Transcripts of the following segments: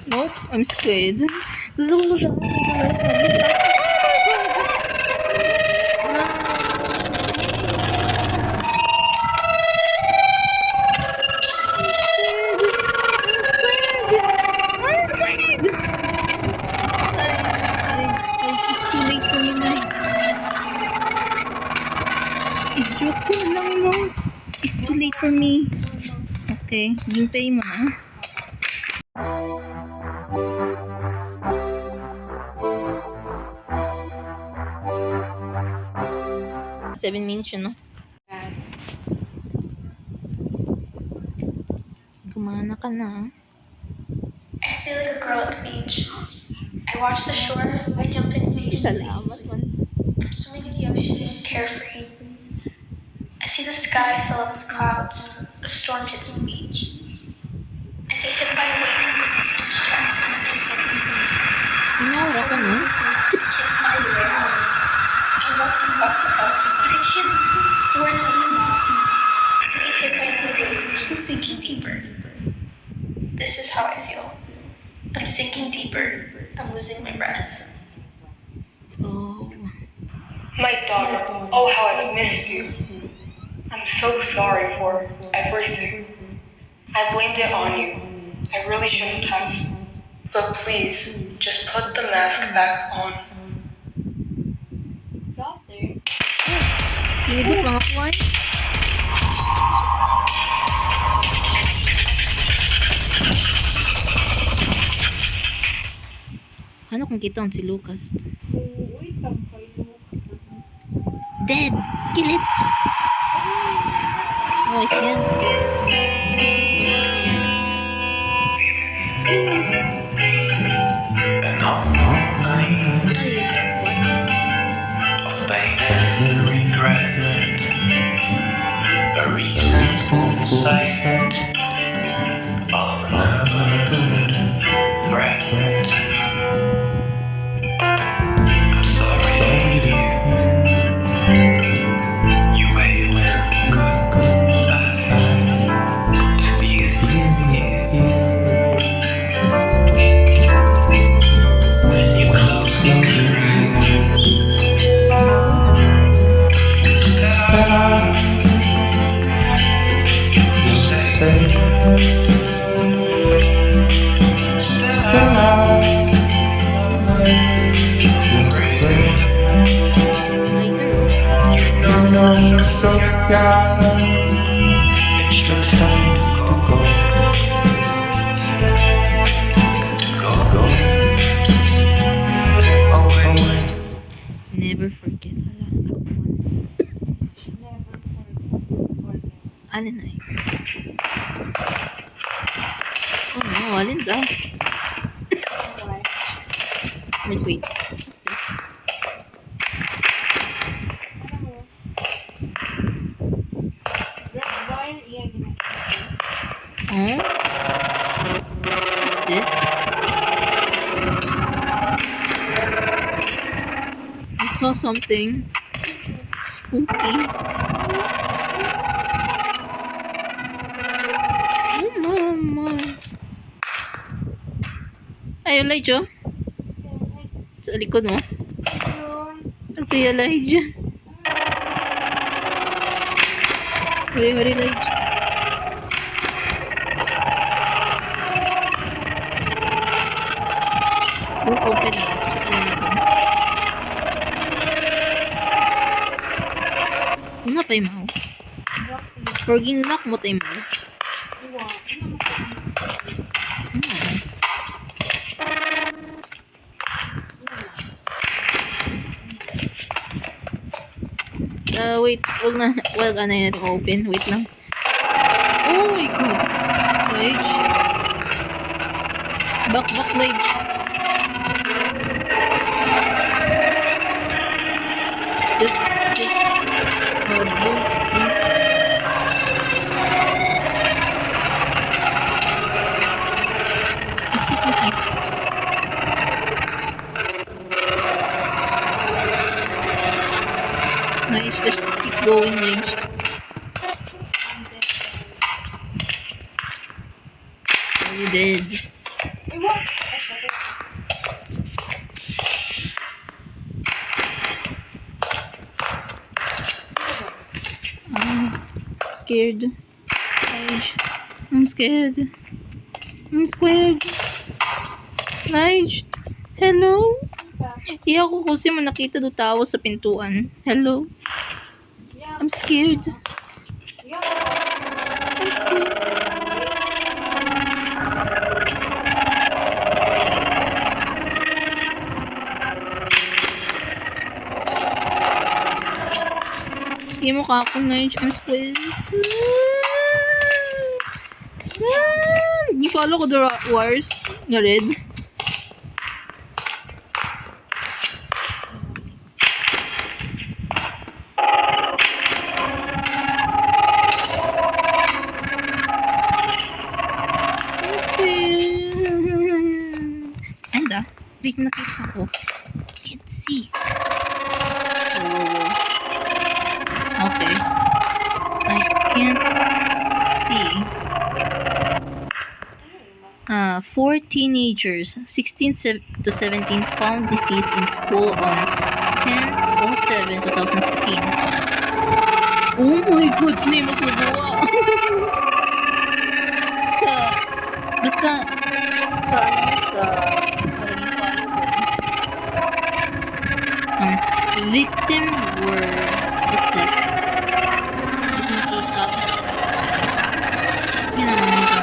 Nope, I'm scared. Gusto ko sa It's too late for me, Nige. I-joke ko lang, no? It's too late for me. Okay, hintay mo na. Seven minutes yun, no? Gumana ka na. I feel like a girl at the beach. I watch the shore, I jump in patiently. Salamat man. I'm swimming in the ocean, carefree. I see the sky fill up with clouds. A storm hits the beach. I get hit by a wave. I'm stressed. Inaura ka na? I can't find a way out. I want to call for help, but I can't. Words won't come out. I get hit by another wave. I'm sinking deeper. This is how I feel. I'm sinking deeper. I'm losing my breath. Oh. My daughter, oh how I've missed you. I'm so sorry for everything. I blamed it on you. I really shouldn't have. But please, just put the mask back on. Nilibot lang ako ay. Ano kung kita si Lucas? Dead! Kill it! Oh, I can't. An awful night of pain and regret. A reasonable sight of another threat. I'm sorry, dear. You may well goodbye. If you when you close your eyes, step out. Say, step out. You're great. You know you're so young. It's time to go. Go away. Never forget. Alin ay? Oh no, alin daw? Wait. What's this? Oh? What's this? I saw something spooky. Oh mama. Ay, Elijah. Sa likod mo. Ito yung Elijah. Hurry, Elijah. Don't open na. Check na natin. Una pa yung mau. Forging lock mo tayo mau. Wait. Wag na natin open. Wait lang. Oh my god. Lage. Back, Lage. Just this is missing. Nice, just keep going, Lage. Are you dead? I'm scared. Lige. I'm scared. I'm scared. Lige. Hello? Iya ko kasi mo nakita do tao sa pintuan. Hello? I'm scared. I'm scared. Hindi mo ka ako, Lige. I'm scared. You follow ko the wires na red? I'm scared. Anda, wait, nakita ko. Can't see. Whoa. Okay. I can't see. 4 teenagers, 16 to 17, found deceased in school on 10/07/2016. Oh my God, may masagawa. Basta, victim were, what's that? Nakita. Excuse me naman ito.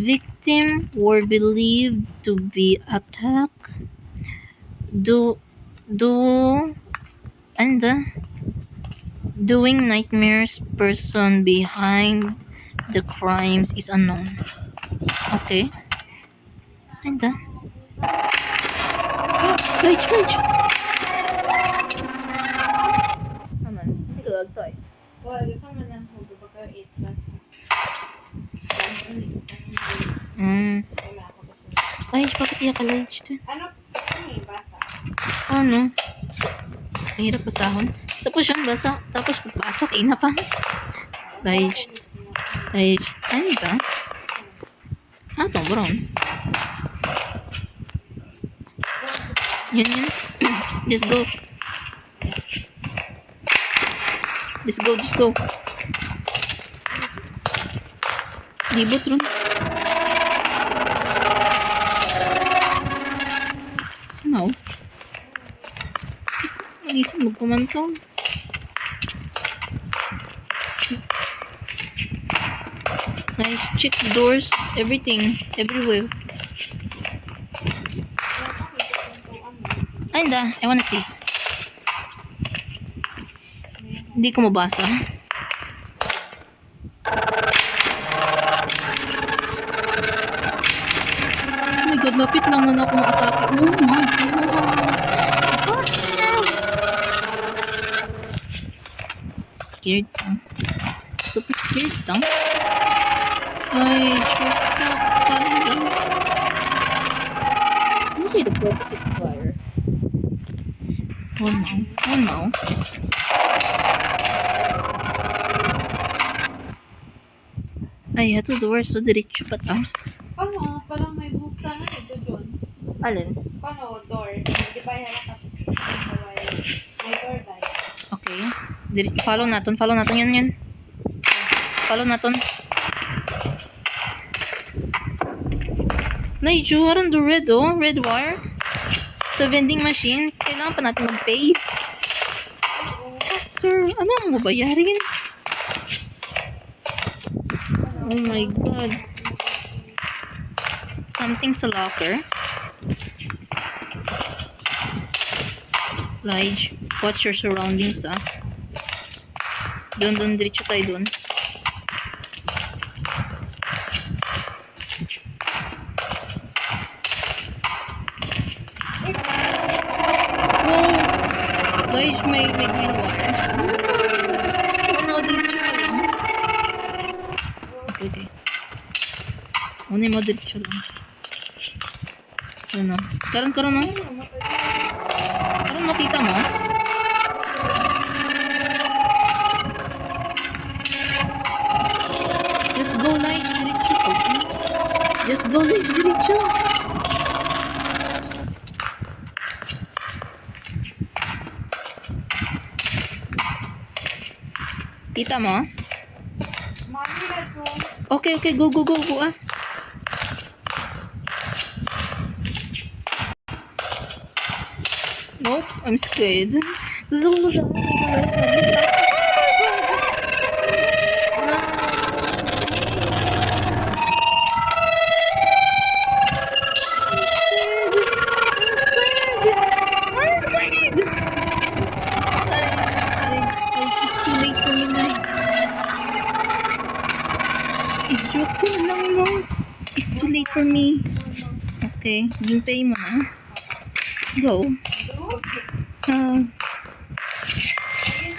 Victim were believed to be attacked doing nightmares. Person behind the crimes is unknown. Okay. Anda. Lige. Aman, ikaw agtoy. Ay, bakit iya ka Lige? Ano? Mahirap basahon. Tapos yun, basa. Tapos basa, kaina pa. Lige. Ano ito? Ito, brown. Yun. Just go. Libot ron. Sinaw. Nagisip mo kumantong. Nice, check the doors, everything, everywhere. Ay, I wanna see. Hindi ko mabasa. Oh my God, lapit lang na ako atake. Oh my God. Scared lang. Super scared lang. Ay, just stop fighting. Okay, the purpose of fire. Oh no. Ay, ito door. So, diretso pa ta. Ano? Parang may buksan na ito, John. Alin? Ano? Door. Di ba yan may door tayo. Okay. Follow natin yun. Follow natin. Naijo, around the red wire. Sa vending machine, kailangan pa natin mag-pay. Sir, ano ang babayarin? Oh my God. Something sa locker. Lige, watch your surroundings, ah. Doon, diretso tayo doon. Guys, may green wire. Ano, diretso ka lang. Okay. Ano yung diretso lang. Ano? Karon no? Karon nakita mo? Just go, Lige, diretso ko. Just go, Lige. Diretso. Kita mo? Mami na to. Okay, okay. Go, go, go, go, ah. Nope, I'm scared. Gusto ko sa It's too late for me, Nige. I-joke ko na lang mo. It's too late for me. Okay, hintay mo na. Go. Ayun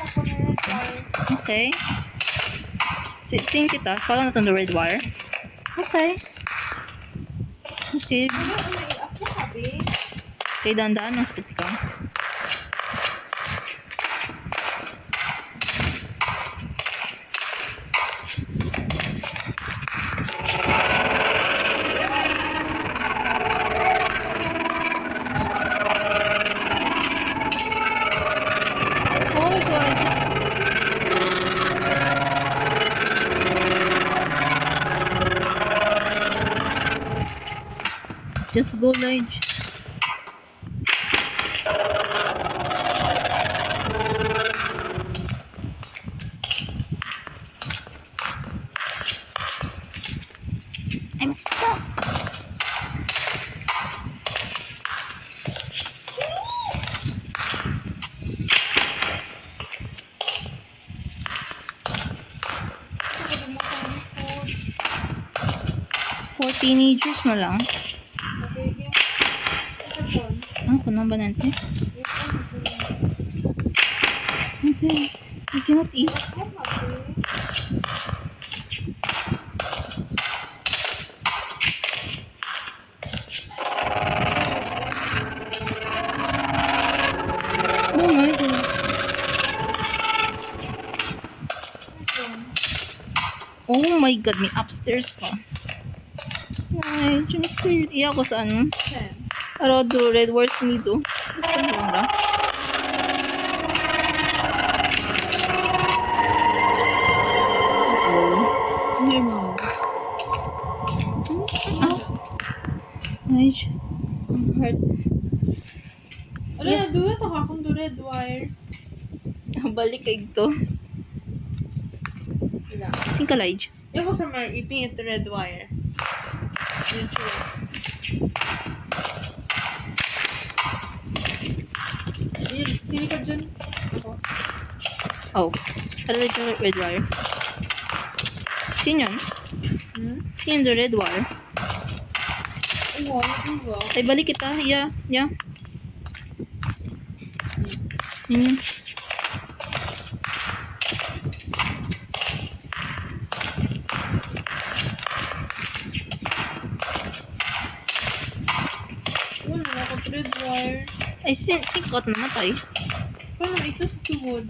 ako na red wire. Okay. Sing kita. Follow natin the red wire. Okay. Okay. Ano, i-off na sabi? Okay, dahan-dahan ng speed ka. Oh my God. Just go, Lige. I'm stuck. Ako din mo sa likod. 4 teenagers na lang. Okay, game. Ito doon. Ano ko na ba nante? Wait lang, ito lang. Hindi. I cannot eat. Ako, sabi. Oh my God. Ito. Oh my God, may upstairs pa. Ay, scared. Iya ko sa ano? Ten. Arado, red wars nito. Saan mo lang ba? Hindi mo. Ay, ang hard. Ano na, duwa ito ka kung do red wire. Balik kay to. Wala. Sing ka, Lige. Yung ko sa mga ipin ito red wire. Yun siya. Yun, sili ka dyan. Ako. Oh. Ano red wire? Sino yun? Sino yun the red wire? Oo, ano ba? Ay, balik kita. Yeah, yeah. Yun yun. Wala na ako red wire. Ay, sing ka ito namatay. Paano ito sa suhod?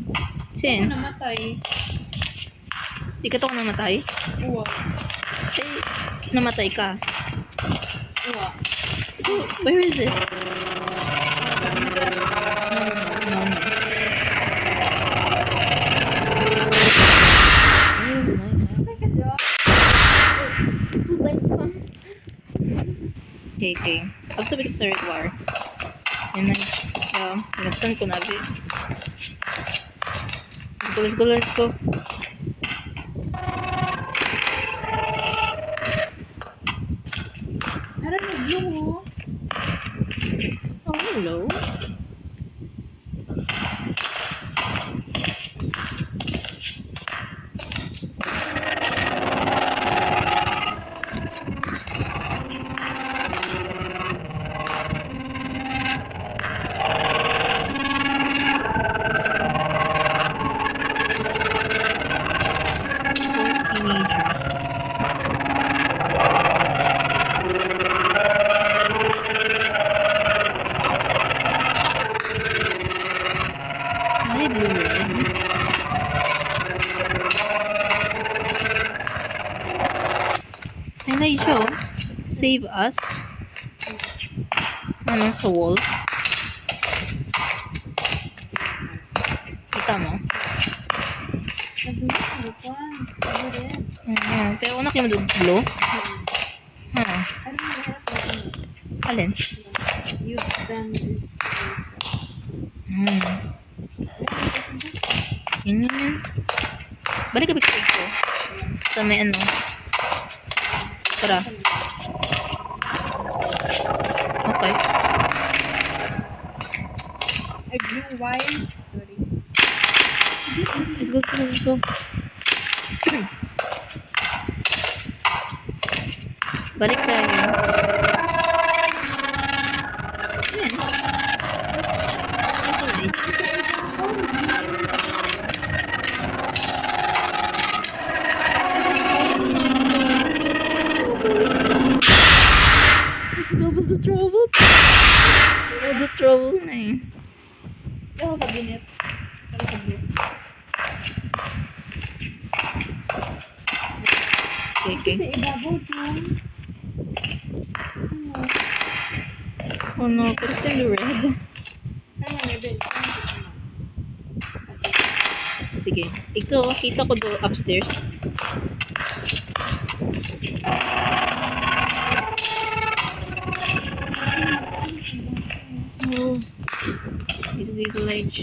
Sin? Ako namatay. Di ka to namatay? Uwa. Ay, namatay ka. Uwa. So, where is it? No, no. Oh my God. Ay, ka dyan. 2 times pa. Okay, okay. Pagtabi ka sa red wire. Yan na. Pinagsan ko na. Let's go, let's go, let's go. Harap na blue. Oh, hello. Teenagers. Hi, Blue Red. Ay, na show. save us? Ano, sa wall? Kita mo? Sabi mo, ano pa? Ano rin? Pero una kayo maduglo? Ha? Ano mo hirap na ano? Alin? You've done this. Yun. Balik ka picture ko. Sa may ano. Tara. Okay. Ay, blue wine. Sorry. Let's go. Balik tayo. Ayan. Okay. Double the trouble. Double the trouble na eh. Ako sa binet. Para sa blue. Okay. Sa ibabaw dyan. Oh no, pero it's in the red. Ano nga, Ben? Sige. Ito, kita ko do upstairs. Oh. Dito large.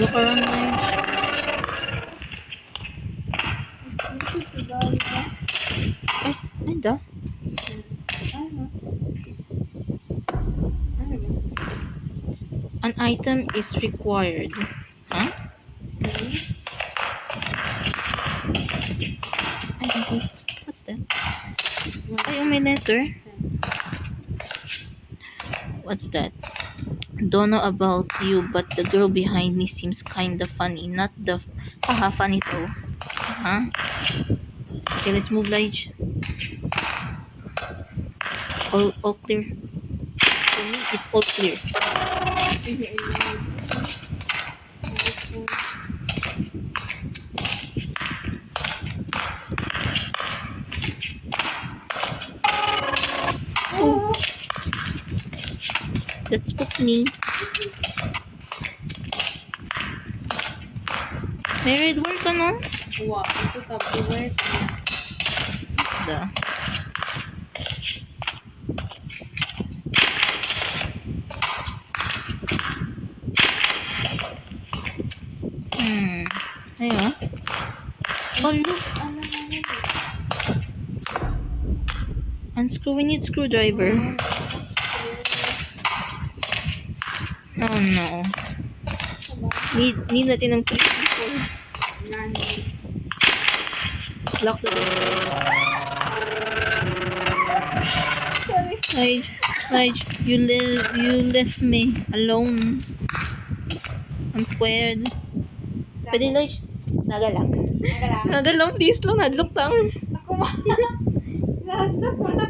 Look around large. This is the ball, ba? Ay, da. Ano? Ano ba? An item is required. Huh? Ay, wait. What's that? Ay, may letter. What's that? Don't know about you, but the girl behind me seems kinda funny. Not the... Haha, funny though. Huh? Okay, let's move, Lige. All clear. For me, it's all clear. Oh. That spooked me. May red work ka, no? Wow, ito tabuwet. The... Ayun. Oh, look. Ano nga yun? Unscrew. We need screwdriver. Oh, no. Need natin ng 3 people. Lock the door. Sorry. Lige, you left me alone. I'm scared. Pwede, Lige? Naga lang. Naga lang, please lang. Nadlock tang. Ako ma. Lahat na pala.